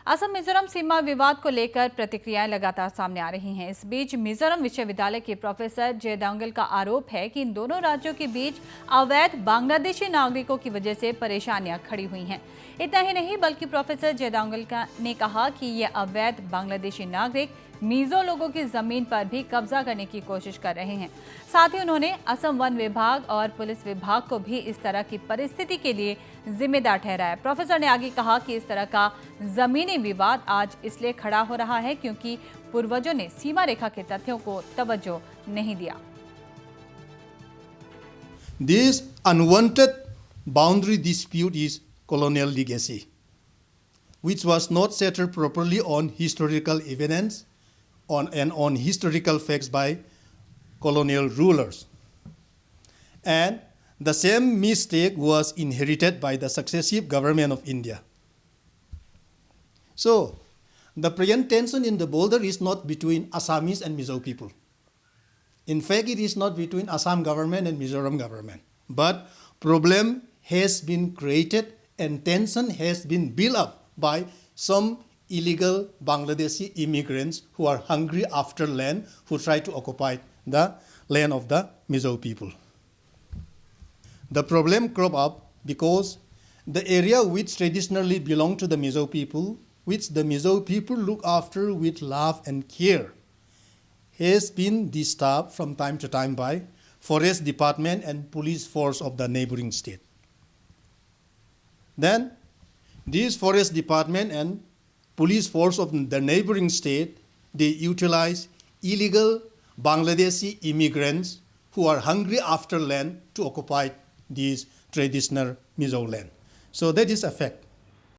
असम मिजोरम सीमा विवाद को लेकर प्रतिक्रियाएं लगातार सामने आ रही हैं। इस बीच मिजोरम विश्वविद्यालय के प्रोफेसर जयदांगल का आरोप है कि इन दोनों राज्यों के बीच अवैध बांग्लादेशी नागरिकों की वजह से परेशानियां खड़ी हुई हैं। इतना ही नहीं बल्कि प्रोफेसर जयदांगल ने कहा कि ये अवैध बांग्लादेशी नागरिक मिजो लोगों की जमीन पर भी कब्जा करने की कोशिश कर रहे हैं। साथ ही उन्होंने असम वन विभाग और पुलिस विभाग को भी इस तरह की परिस्थिति के लिए जिम्मेदार ठहराया। प्रोफेसर ने आगे कहा कि इस तरह का जमीनी विवाद आज इसलिए खड़ा हो रहा है क्योंकि पूर्वजों ने सीमा रेखा के तथ्यों को तवज्जो नहीं दिया। This unwanted boundary dispute is colonial legacy, which was not settled properly on historical evidence on historical facts by colonial rulers. And the same mistake was inherited by the successive government of India. So, the present tension in the border is not between Assamese and Mizo people. In fact, it is not between Assam government and Mizoram government. But problem has been created and tension has been built up by some illegal Bangladeshi immigrants who are hungry after land, who try to occupy the land of the Mizo people. The problem cropped up because the area which traditionally belonged to the Mizo people, which the Mizo people look after with love and care, has been disturbed from time to time by forest department and police force of the neighboring state. Then, these forest department and police force of the neighboring state, they utilize illegal Bangladeshi immigrants who are hungry after land to occupy these traditional Mizo land. So that is a fact.